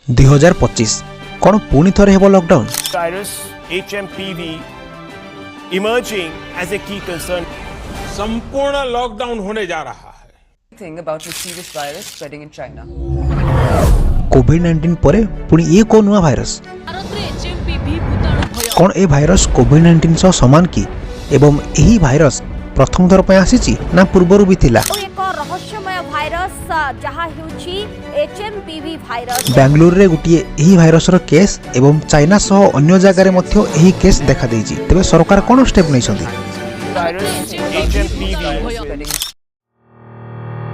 2025 कौन पुणी थरे हेबो lockdown. Virus HMPV emerging as a key concern. संपूर्ण लॉकडाउन होने जा रहा है। Thing about mysterious virus spreading in China. कोविड-19 परे पुणी ये को नुआ भाइरस कौन ए भाइरस कोविड-19 सह समान की एवं यही भाइरस प्रथम थर पे आसीची ना पूर्वरु भी थिला। रहस्यमय भाइरस जहाँ HMPV भाइरस बेंगलुरु रे गुटिए एही भाइरस रो केस एवं चाइना सह अन्य जगह रे मध्य एही केस देखा देइची। तबे सरकार कोन स्टेप नै छथि। Virus HMPV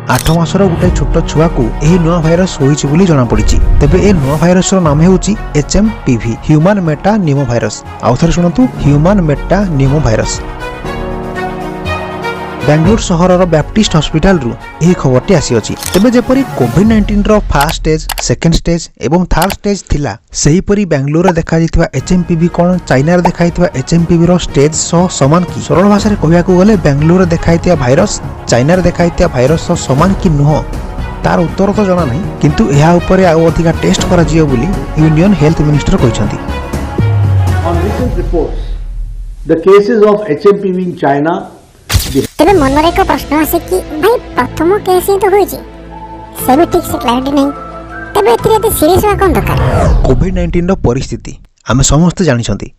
8 मासर गोटे छोट छुआ को एही नुआ भाइरस होईची बोली जणा पड़िची। तबे ए नुआ भाइरस रो नाम हेउची HMPV ह्यूमन मेटा निमो भाइरस। आउथर सुनतु ह्यूमन मेटा निमो भाइरस। बेंगलुरु सहरर बैप्टिस्ट हॉस्पिटल रु एही खबरटी आसी अछि। तबे जेपरि कोविड-19 row first stage, second stage एवं थर्ड स्टेज थिला, सेही परि बेंगलुरु रे देखा जितबा HMPV कोन चाइना रे देखा जितबा HMPV रो स्टेज सह समान की। सरल भाषा रे कहिया को गले बेंगलुरु रे देखा जितबा भाइरस चाइना रे देखा जितबा भाइरस सह समान की नुह तार उत्तर तो जणा नै, किंतु एहा ऊपर आ अधिका टेस्ट करा जियो बोली यूनियन हेल्थ मिनिस्टर कहिसंती। On recent reports, the cases of HMPV in China तेरे मन में एक प्रश्न आसे कि भाई प्रथम केस ही तो होई छी से भी ठीक से क्लैरिटी नहीं तबे एतिरे ते सीरियस वा कोन दरकार। कोविड-19 रो परिस्थिति आमे समस्त जानि छथि।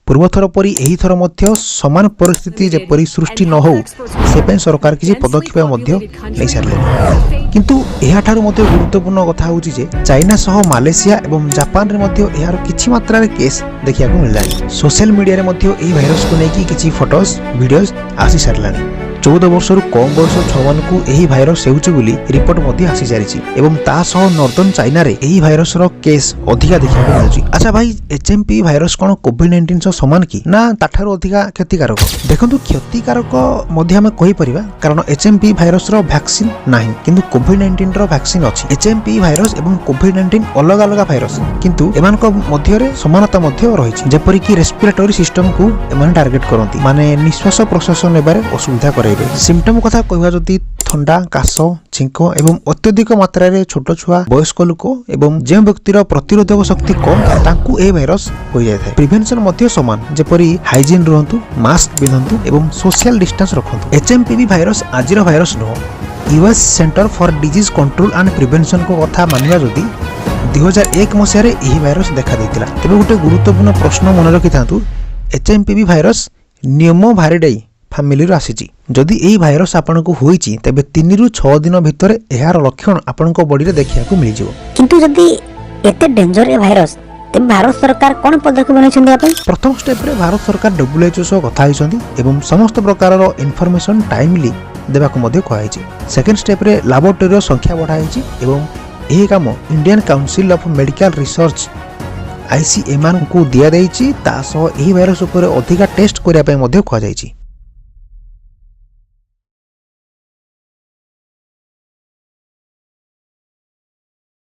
पूर्व थर परि एही थर मध्य समान परिस्थिति जेपरि सृष्टि न हो से पे सरकार किछि पदक्षेप मध्य नै सारले। किंतु एहा ठारु मध्य गुरुत्वपूर्ण कथा होउछि जे चाइना सह मालयेशिया एवं जापान रे मध्य एहार किछि मात्रा रे केस देखिया को मिललानी। सोशल मीडिया रे मध्य एही भाइरस को नै कि किछि फोटोस वीडियोस आसी सारलानी। 14 वर्ष रु कम बयस छुआन को एही भाइरस हेउछि बोली रिपोर्ट मध्य आसी जारिछि एवं ता सह नॉर्दर्न चाइना रे एही भाइरस रो केस अधिका देखिया को मिलुछि। अच्छा भाई HMPV भाइरस कोन कोविड-19 सह समान की ना ताठारो अधिका क्षतिकारक। देखंतु क्षतिकारक मध्य हम कहि परिबा कारण HMPV भाइरस रो वैक्सीन नाही किंतु कोविड-19 रो वैक्सीन अछि। HMPV भाइरस एवं कोविड-19 अलग अलग भाइरस किंतु एमान को मध्य रे समानता मध्य रहिछि। जेपरि कि रेस्पिरेटरी सिस्टम को एमान टार्गेट करंती माने निश्वास प्रश्वास नेबारे असुविधा करे। सिम्पटम कथा कहवा जदि ठंडा काश छिंक एवं अत्यधिक मात्रा रे छोट छुआ वयस्क लोक एवं जे व्यक्तिर प्रतिरोधक शक्ति कम था तांकू ए भाइरस हो जाय था। प्रिवेंशन मध्य समान जेपरि हाइजीन रहंतु, मास्क पिंधंतु एवं सोशल डिस्टेंस रखंतु। HMPV भाइरस आजिर भाइरस न US centre for disease control and prevention को कथा मानिबा जदि 2001 मसिया रे एही भाइरस देखा दैतिला। तबे गुटे गुरुत्वपूर्ण प्रश्न मन रखिथांतु HMPV भाइरस नियमो भारिडाई फैमिली रो आसीची। जदि एही भाइरस आपन को होईची तबे 3 रु 6 दिन भितर एहार लक्षण आपन को बॉडी रे देखिया को मिल जिवो। किंतु जदि एते डेंजर ए भाइरस ते भारत सरकार कोन पदक्षेप बनैछन्ती आपन। प्रथम स्टेप रे भारत सरकार WHO सह कथा होइछन्ती एवं समस्त प्रकार रो इन्फॉर्मेशन टाइमली देबा को मध्ये कहैछि। सेकंड स्टेप रे लैबोरेटरी रो संख्या बढ़ाइछि एवं एही काम Indian council of medical research ICMR को दिया दैछि। ता सह एही भाइरस ऊपर अधिका टेस्ट करिया पे मध्ये कहै जाइछि।